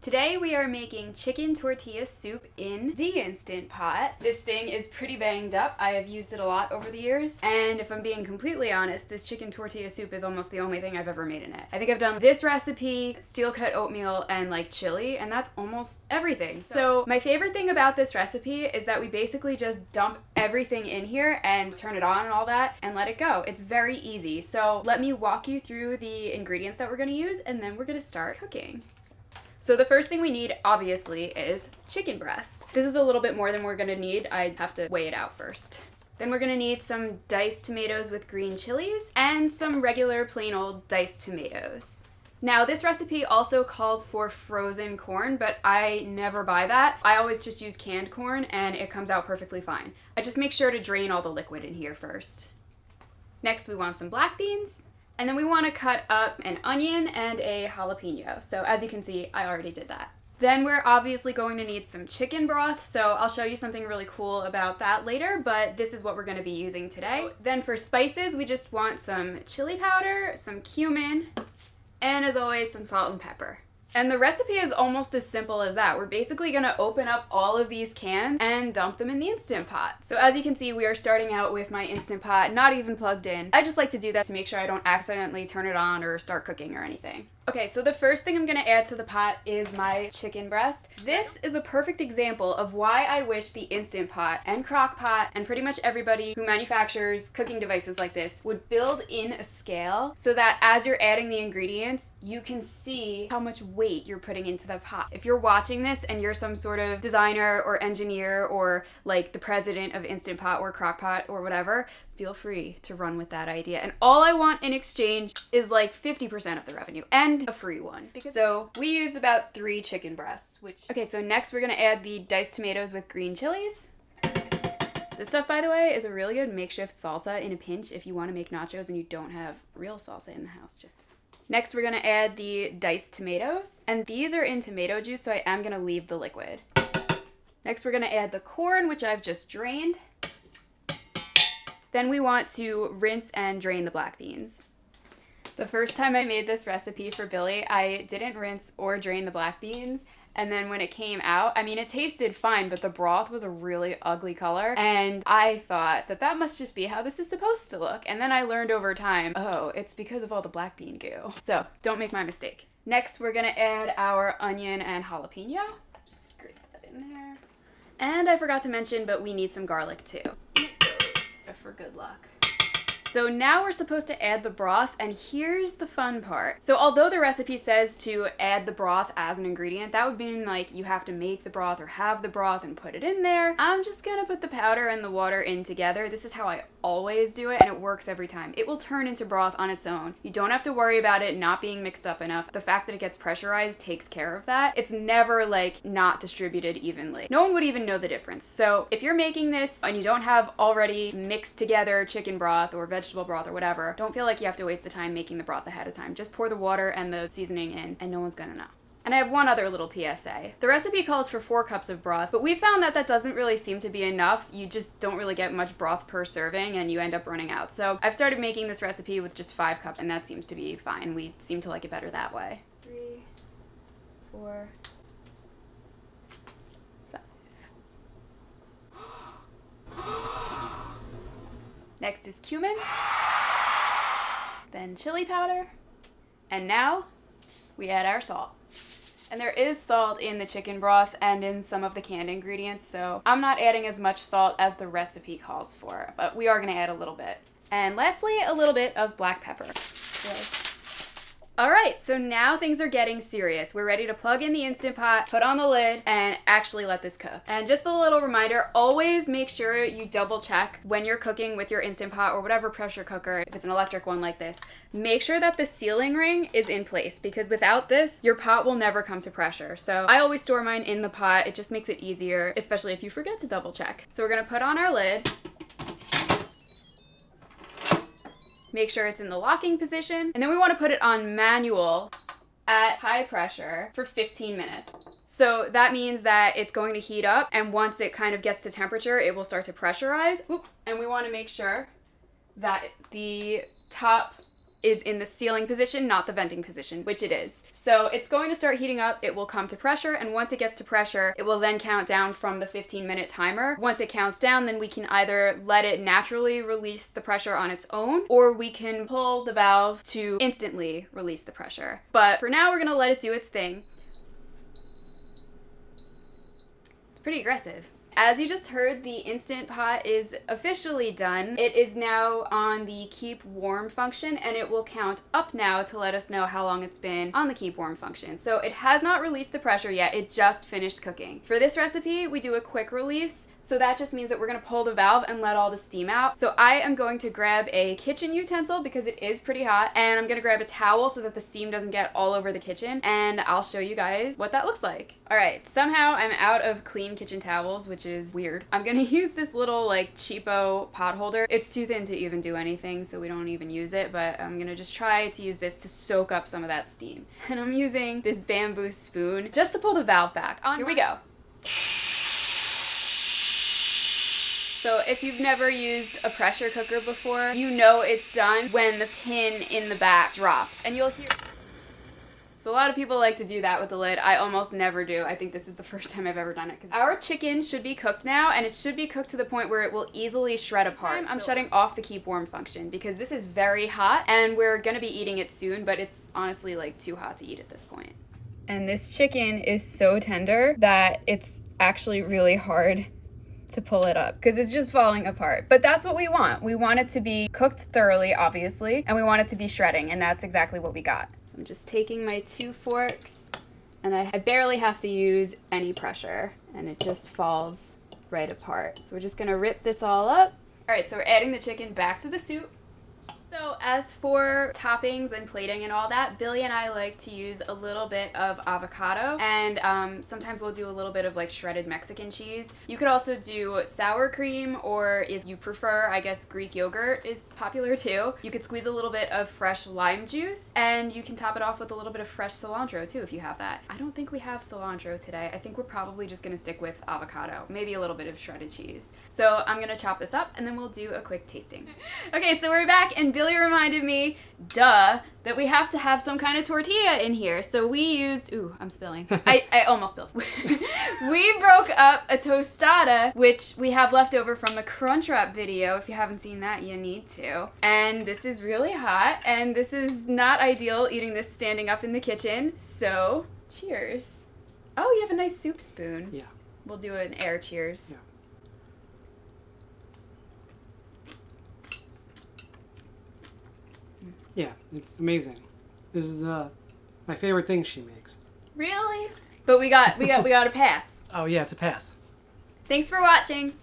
Today we are making chicken tortilla soup in the Instant Pot. This thing is pretty banged up. I have used it a lot over the years, and if I'm being completely honest, this chicken tortilla soup is almost the only thing I've ever made in it. I think I've done this recipe, steel cut oatmeal, and like chili, and that's almost everything. So my favorite thing about this recipe is that we basically just dump everything in here and turn it on and all that and let it go. It's very easy. So let me walk you through the ingredients that we're gonna use, and then we're gonna start cooking. So the first thing we need, obviously, is chicken breast. This is a little bit more than we're gonna need. I have to weigh it out first. Then we're gonna need some diced tomatoes with green chilies and some regular plain old diced tomatoes. Now, this recipe also calls for frozen corn, but I never buy that. I always just use canned corn and it comes out perfectly fine. I just make sure to drain all the liquid in here first. Next, we want some black beans. And then we want to cut up an onion and a jalapeno. So as you can see, I already did that. Then we're obviously going to need some chicken broth, so I'll show you something really cool about that later, but this is what we're going to be using today. Then for spices, we just want some chili powder, some cumin, and as always, some salt and pepper. And the recipe is almost as simple as that. We're basically gonna open up all of these cans and dump them in the Instant Pot. So as you can see, we are starting out with my Instant Pot not even plugged in. I just like to do that to make sure I don't accidentally turn it on or start cooking or anything. Okay, so the first thing I'm gonna add to the pot is my chicken breast. This is a perfect example of why I wish the Instant Pot and Crock Pot and pretty much everybody who manufactures cooking devices like this would build in a scale so that as you're adding the ingredients, you can see how much weight you're putting into the pot. If you're watching this and you're some sort of designer or engineer or like the president of Instant Pot or Crock Pot or whatever, feel free to run with that idea. And all I want in exchange is like 50% of the revenue and a free one. So we use about 3 chicken breasts, Okay, so next we're gonna add the diced tomatoes with green chilies. This stuff, by the way, is a really good makeshift salsa in a pinch if you want to make nachos and you don't have real salsa in the house. Next, we're gonna add the diced tomatoes. And these are in tomato juice, so I am gonna leave the liquid. Next, we're gonna add the corn, which I've just drained. Then we want to rinse and drain the black beans. The first time I made this recipe for Billy, I didn't rinse or drain the black beans. And then when it came out, I mean, it tasted fine, but the broth was a really ugly color. And I thought that that must just be how this is supposed to look. And then I learned over time, oh, it's because of all the black bean goo. So don't make my mistake. Next, we're gonna add our onion and jalapeno. Just scrape that in there. And I forgot to mention, but we need some garlic too. For good luck. So now we're supposed to add the broth, and here's the fun part. So although the recipe says to add the broth as an ingredient, that would mean like you have to make the broth or have the broth and put it in there. I'm just gonna put the powder and the water in together. This is how I always do it, and it works every time. It will turn into broth on its own. You don't have to worry about it not being mixed up enough. The fact that it gets pressurized takes care of that. It's never like not distributed evenly. No one would even know the difference. So if you're making this and you don't have already mixed together chicken broth or vegetable broth or whatever, don't feel like you have to waste the time making the broth ahead of time. Just pour the water and the seasoning in and no one's gonna know. And I have one other little PSA. The recipe calls for 4 cups of broth, but we found that that doesn't really seem to be enough. You just don't really get much broth per serving and you end up running out. So I've started making this recipe with just 5 cups and that seems to be fine. We seem to like it better that way. 3, 4, 5. Next is cumin, then chili powder, and now we add our salt. And there is salt in the chicken broth and in some of the canned ingredients, so I'm not adding as much salt as the recipe calls for, but we are gonna add a little bit. And lastly, a little bit of black pepper. All right, so now things are getting serious. We're ready to plug in the Instant Pot, put on the lid, and actually let this cook. And just a little reminder, always make sure you double check when you're cooking with your Instant Pot or whatever pressure cooker, if it's an electric one like this. Make sure that the sealing ring is in place because without this, your pot will never come to pressure. So I always store mine in the pot. It just makes it easier, especially if you forget to double check. So we're gonna put on our lid. Make sure it's in the locking position, and then we want to put it on manual at high pressure for 15 minutes. So that means that it's going to heat up, and once it kind of gets to temperature, it will start to pressurize. And we want to make sure that the top is in the sealing position, not the venting position, which it is. So it's going to start heating up, it will come to pressure, and once it gets to pressure, it will then count down from the 15-minute timer. Once it counts down, then we can either let it naturally release the pressure on its own, or we can pull the valve to instantly release the pressure. But for now, we're gonna let it do its thing. It's pretty aggressive. As you just heard, the Instant Pot is officially done. It is now on the keep warm function, and it will count up now to let us know how long it's been on the keep warm function. So it has not released the pressure yet, it just finished cooking. For this recipe, we do a quick release, so that just means that we're gonna pull the valve and let all the steam out. So I am going to grab a kitchen utensil because it is pretty hot, and I'm gonna grab a towel so that the steam doesn't get all over the kitchen, and I'll show you guys what that looks like. All right, somehow I'm out of clean kitchen towels, which is weird. I'm gonna use this little like cheapo pot holder. It's too thin to even do anything, so we don't even use it, but I'm gonna just try to use this to soak up some of that steam. And I'm using this bamboo spoon just to pull the valve back. Here we go. So if you've never used a pressure cooker before, you know it's done when the pin in the back drops, and you'll hear. So a lot of people like to do that with the lid. I almost never do. I think this is the first time I've ever done it. Our chicken should be cooked now, and it should be cooked to the point where it will easily shred apart. I'm shutting off the keep warm function because this is very hot, and we're gonna be eating it soon, but it's honestly like too hot to eat at this point. And this chicken is so tender that it's actually really hard to pull it up because it's just falling apart. But that's what we want. We want it to be cooked thoroughly, obviously, and we want it to be shredding, and that's exactly what we got. I'm just taking my 2 forks, and I barely have to use any pressure, and it just falls right apart. So we're just gonna rip this all up. All right, so we're adding the chicken back to the soup. So as for toppings and plating and all that, Billy and I like to use a little bit of avocado, and sometimes we'll do a little bit of like shredded Mexican cheese. You could also do sour cream, or if you prefer, I guess Greek yogurt is popular too. You could squeeze a little bit of fresh lime juice, and you can top it off with a little bit of fresh cilantro too if you have that. I don't think we have cilantro today. I think we're probably just gonna stick with avocado, maybe a little bit of shredded cheese. So I'm gonna chop this up, and then we'll do a quick tasting. Okay, so we're back, and Billy reminded me, duh, that we have to have some kind of tortilla in here. So we used, ooh, I'm spilling. I almost spilled. We broke up a tostada, which we have left over from the Crunchwrap video. If you haven't seen that, you need to. And this is really hot, and this is not ideal eating this standing up in the kitchen. So, cheers. Oh, you have a nice soup spoon. Yeah. We'll do an air cheers. Yeah. Yeah, it's amazing. This is my favorite thing she makes. Really? But we got a pass. Oh yeah, it's a pass. Thanks for watching.